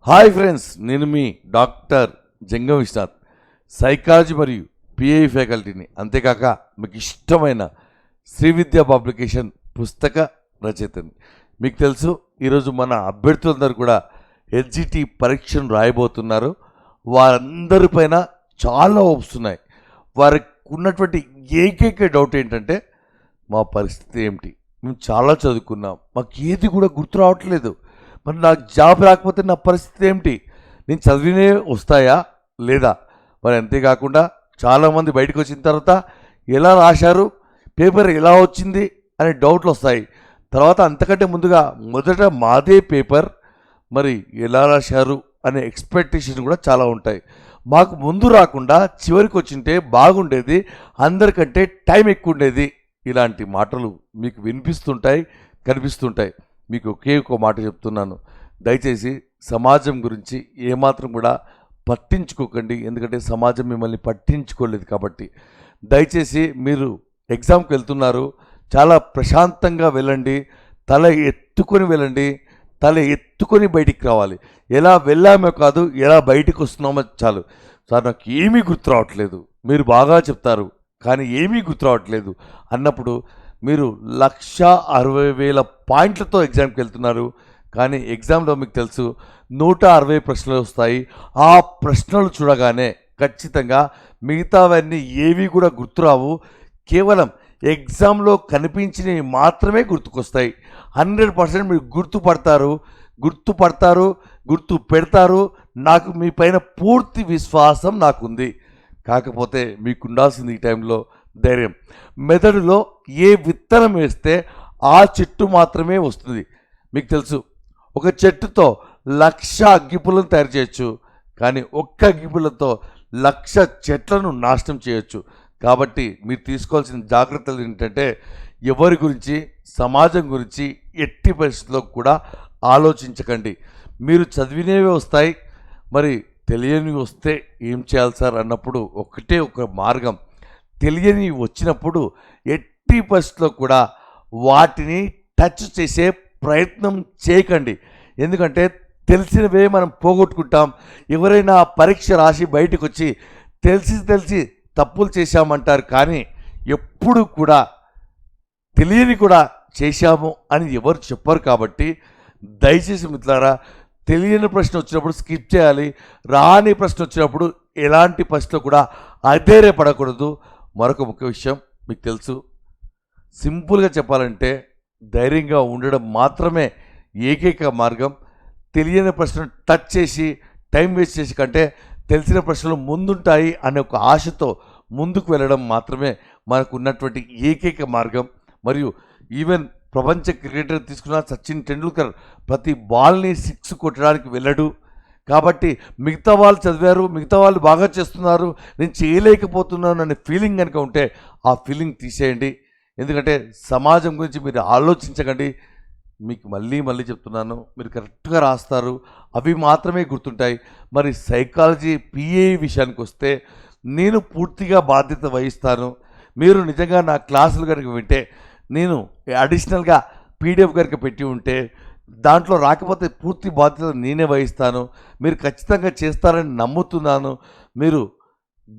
Hi friends, నేను మీ doctor జంగం Vishwanath, psychology మరియు pi ఫ్యాకల్టీని, అంతేకాక మీకు ఇష్టమైన శ్రీ విద్యా పబ్లికేషన్ పుస్తక రచయితని. మీకు తెలుసు, ఈరోజు మన అభ్యర్థులందరూ కూడా ఎస్జిటి పరీక్షను రాయబోతున్నారు. వారందరిపైన చాలా హోప్స్ ఉన్నాయి. వారికి ఉన్నటువంటి ఏకైక డౌట్ ఏంటంటే, మా పరిస్థితి ఏమిటి? మేము చాలా చదువుకున్నాం, మాకు ఏది కూడా గుర్తు రావట్లేదు. మరి నాకు జాబ్ రాకపోతే నా పరిస్థితి ఏమిటి? నేను చదివినే వస్తాయా లేదా? మరి అంతేకాకుండా చాలామంది బయటకు వచ్చిన తర్వాత ఎలా రాశారు, పేపర్ ఎలా వచ్చింది అనే డౌట్లు వస్తాయి. తర్వాత అంతకంటే ముందుగా మొదట మాదే పేపర్, మరి ఎలా రాశారు అనే ఎక్స్పెక్టేషన్ కూడా చాలా ఉంటాయి. మాకు ముందు రాకుండా చివరికి వచ్చింటే బాగుండేది, అందరికంటే టైం ఎక్కువ ఉండేది. ఇలాంటి మాటలు మీకు వినిపిస్తుంటాయి, కనిపిస్తుంటాయి. మీకు ఒకే ఒక మాట చెప్తున్నాను, దయచేసి సమాజం గురించి ఏమాత్రం కూడా పట్టించుకోకండి. ఎందుకంటే సమాజం మిమ్మల్ని పట్టించుకోలేదు కాబట్టి. దయచేసి మీరు ఎగ్జామ్కి వెళ్తున్నారు, చాలా ప్రశాంతంగా వెళ్ళండి, తల ఎత్తుకొని వెళ్ళండి, తల ఎత్తుకొని బయటికి రావాలి. ఎలా వెళ్ళామో కాదు, ఎలా బయటికి వస్తున్నామో చాలు. సార్ నాకు ఏమీ గుర్తు రావట్లేదు, మీరు బాగా చెప్తారు కానీ ఏమీ గుర్తు రావట్లేదు అన్నప్పుడు మీరు 1,60,000 పాయింట్లతో ఎగ్జామ్కి వెళ్తున్నారు. కానీ ఎగ్జామ్లో మీకు తెలుసు 160 ప్రశ్నలు వస్తాయి. ఆ ప్రశ్నలు చూడగానే ఖచ్చితంగా మిగతావన్నీ ఏవి కూడా గుర్తురావు. కేవలం ఎగ్జామ్లో కనిపించినవి మాత్రమే గుర్తుకొస్తాయి. 100% మీరు గుర్తుపడతారు, గుర్తు పెడతారు. నాకు మీ పైన పూర్తి విశ్వాసం నాకుంది. కాకపోతే మీకు ఉండాల్సింది ఈ టైంలో ధైర్యం. మెదడులో ఏ విత్తనం వేస్తే ఆ చెట్టు మాత్రమే వస్తుంది. మీకు తెలుసు, ఒక చెట్టుతో 1,00,000 అగ్గిపుల్లను తయారు చేయొచ్చు, కానీ ఒక్క అగ్గిపుల్లతో 1,00,000 చెట్లను నాశనం చేయొచ్చు. కాబట్టి మీరు తీసుకోవాల్సిన జాగ్రత్తలు ఏంటంటే, ఎవరి గురించి, సమాజం గురించి ఎట్టి పరిస్థితుల్లో కూడా ఆలోచించకండి. మీరు చదివినవే వస్తాయి, మరి తెలియని వస్తే ఏం చేయాలి సార్ అన్నప్పుడు ఒకటే ఒక మార్గం. తెలియని వచ్చినప్పుడు ఎట్టి పరిస్థితుల్లో కూడా వాటిని టచ్ చేసే ప్రయత్నం చేయకండి. ఎందుకంటే తెలిసినవే మనం పోగొట్టుకుంటాం. ఎవరైనా పరీక్ష రాసి బయటకు వచ్చి తెలిసి తప్పులు చేశామంటారు, కానీ ఎప్పుడు కూడా తెలియని కూడా చేశాము అని ఎవరు చెప్పరు. కాబట్టి దయచేసి మిత్రులారా, తెలియని ప్రశ్న వచ్చినప్పుడు స్కిప్ చేయాలి. రాని ప్రశ్న వచ్చినప్పుడు ఎలాంటి ప్రశ్న కూడా అధైర్యపడకూడదు. మరొక ముఖ్య విషయం మీకు తెలుసు, సింపుల్గా చెప్పాలంటే ధైర్యంగా ఉండడం మాత్రమే ఏకైక మార్గం. తెలియని ప్రశ్న టచ్ చేసి టైం వేస్ట్ చేసి కంటే తెలిసిన ప్రశ్నలు ముందుంటాయి అనే ఒక ఆశతో ముందుకు వెళ్ళడం మాత్రమే మనకు ఉన్నటువంటి ఏకైక మార్గం. మరియు ఈవెన్ ప్రపంచ క్రికెటర్ తీసుకున్న సచిన్ టెండూల్కర్ ప్రతి బాల్ని 6 కొట్టడానికి వెళ్ళడు. కాబట్టి మిగతా వాళ్ళు చదివారు, మిగతా వాళ్ళు బాగా చేస్తున్నారు, నేను చేయలేకపోతున్నాను అనే ఫీలింగ్ కనుక ఉంటే ఆ ఫీలింగ్ తీసేయండి. ఎందుకంటే సమాజం గురించి మీరు ఆలోచించకండి. మీకు మళ్ళీ చెప్తున్నాను, మీరు కరెక్ట్గా రాస్తారు, అవి మాత్రమే గుర్తుంటాయి. మరి సైకాలజీ పిఏ విషయానికి వస్తే నేను పూర్తిగా బాధ్యత వహిస్తాను. మీరు నిజంగా నా క్లాసులు కనుక వింటే, నేను అడిషనల్గా పీడిఎఫ్ కనుక పెట్టి ఉంటే దాంట్లో రాకపోతే పూర్తి బాధ్యత నేనే వహిస్తాను. మీరు ఖచ్చితంగా చేస్తారని నమ్ముతున్నాను. మీరు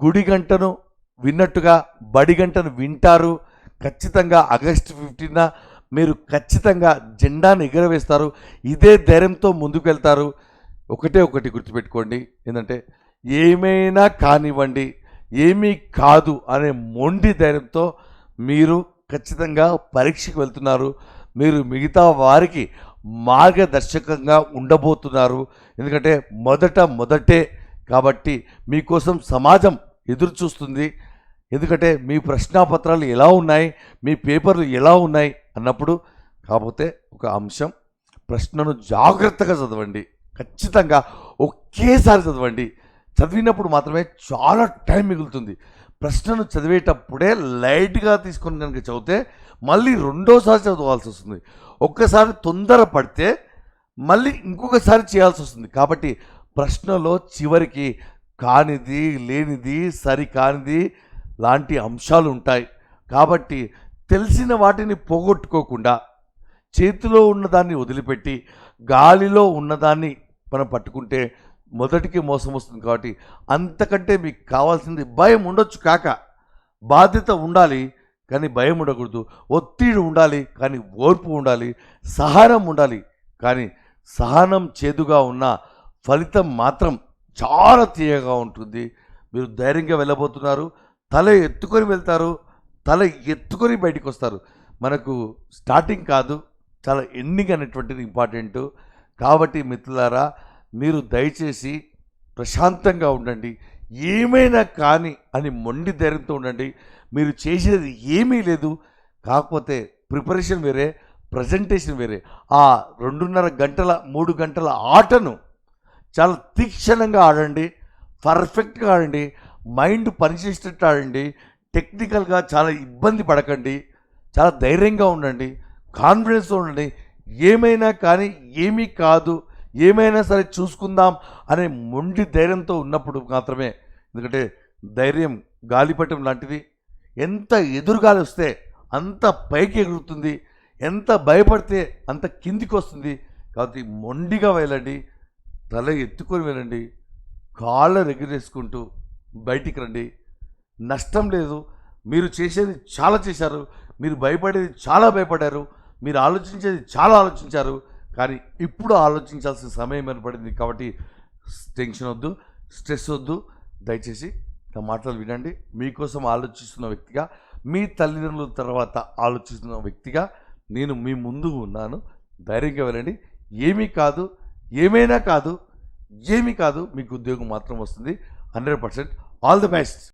గుడి గంటను విన్నట్టుగా బడి గంటను వింటారు. ఖచ్చితంగా ఆగస్టు 15న మీరు ఖచ్చితంగా జెండాను ఎగరవేస్తారు. ఇదే ధైర్యంతో ముందుకు వెళ్తారు. ఒకటి గుర్తుపెట్టుకోండి, ఏంటంటే ఏమైనా కానివ్వండి, ఏమీ కాదు అనే మొండి ధైర్యంతో మీరు ఖచ్చితంగా పరీక్షకు వెళ్తున్నారు. మీరు మిగతా వారికి మార్గదర్శకంగా ఉండబోతున్నారు. ఎందుకంటే మొదటే కాబట్టి మీకోసం సమాజం ఎదురు చూస్తుంది. ఎందుకంటే మీ ప్రశ్నాపత్రాలు ఎలా ఉన్నాయి, మీ పేపర్లు ఎలా ఉన్నాయి అన్నప్పుడు. కాకపోతే ఒక అంశం, ప్రశ్నను జాగ్రత్తగా చదవండి. ఖచ్చితంగా ఒకేసారి చదవండి. చదివినప్పుడు మాత్రమే చాలా టైం మిగులుతుంది. ప్రశ్నను చదివేటప్పుడే లైట్గా తీసుకొని కనుక చదివితే మళ్ళీ రెండోసారి చదవాల్సి వస్తుంది. ఒక్కసారి తొందర పడితే మళ్ళీ ఇంకొకసారి చేయాల్సి వస్తుంది. కాబట్టి ప్రశ్నలో చివరికి కానిది, లేనిది, సరికానిది లాంటి అంశాలు ఉంటాయి. కాబట్టి తెలిసిన వాటిని పోగొట్టుకోకుండా చేతిలో ఉన్నదాన్ని వదిలిపెట్టి గాలిలో ఉన్నదాన్ని మనం పట్టుకుంటే మొదటికి మోసం వస్తుంది. కాబట్టి అంతకంటే మీకు కావాల్సింది భయం ఉండొచ్చు కాక, బాధ్యత ఉండాలి కానీ భయం ఉండకూడదు, ఒత్తిడి ఉండాలి కానీ ఓర్పు ఉండాలి, సహనం ఉండాలి కానీ సహనం చేదుగా ఉన్న ఫలితం మాత్రం చాలా తీయగా ఉంటుంది. మీరు ధైర్యంగా వెళ్ళబోతున్నారు, తల ఎత్తుకొని వెళ్తారు, తల ఎత్తుకొని బయటికి వస్తారు. మనకు స్టార్టింగ్ కాదు, చాలా ఎండింగ్ అనేటువంటిది ఇంపార్టెంట్. కాబట్టి మిత్రులారా, మీరు దయచేసి ప్రశాంతంగా ఉండండి, ఏమైనా కానీ అని మొండి ధైర్యంతో ఉండండి. మీరు చేసేది ఏమీ లేదు, కాకపోతే ప్రిపరేషన్ వేరే, ప్రజెంటేషన్ వేరే. ఆ 2:30 గంటల 3 గంటల ఆటను చాలా తీక్షణంగా ఆడండి, పర్ఫెక్ట్గా ఆడండి, మైండ్ పనిచేసేటట్టు ఆడండి. టెక్నికల్గా చాలా ఇబ్బంది పడకండి, చాలా ధైర్యంగా ఉండండి, కాన్ఫిడెన్స్తో ఉండండి. ఏమైనా కానీ ఏమీ కాదు, ఏమైనా సరే చూసుకుందాం అనే మొండి ధైర్యంతో ఉన్నప్పుడు మాత్రమే. ఎందుకంటే ధైర్యం గాలిపటం లాంటిది, ఎంత ఎదురుగాలి వస్తే అంత పైకి ఎగురుతుంది, ఎంత భయపడితే అంత కిందికి వస్తుంది. కాబట్టి మొండిగా వెళ్ళండి, తల ఎత్తుకొని వెళ్ళండి, కాళ్ళ ఎగిరేసుకుంటూ బయటికి రండి. నష్టం లేదు. మీరు చేసేది చాలా చేశారు, మీరు భయపడేది చాలా భయపడారు, మీరు ఆలోచించేది చాలా ఆలోచించారు. కానీ ఇప్పుడు ఆలోచించాల్సిన సమయం ఏర్పడింది. కాబట్టి టెన్షన్ వద్దు, స్ట్రెస్ వద్దు. దయచేసి నా మాటలు వినండి. మీకోసం ఆలోచిస్తున్న వ్యక్తిగా, మీ తల్లిదండ్రుల తర్వాత ఆలోచిస్తున్న వ్యక్తిగా నేను మీ ముందు ఉన్నాను. ధైర్యంగా వెళ్ళండి. ఏమీ కాదు, ఏమైనా కాదు, ఏమీ కాదు, మీకు ఉద్యోగం మాత్రం వస్తుంది. 100%. All the best.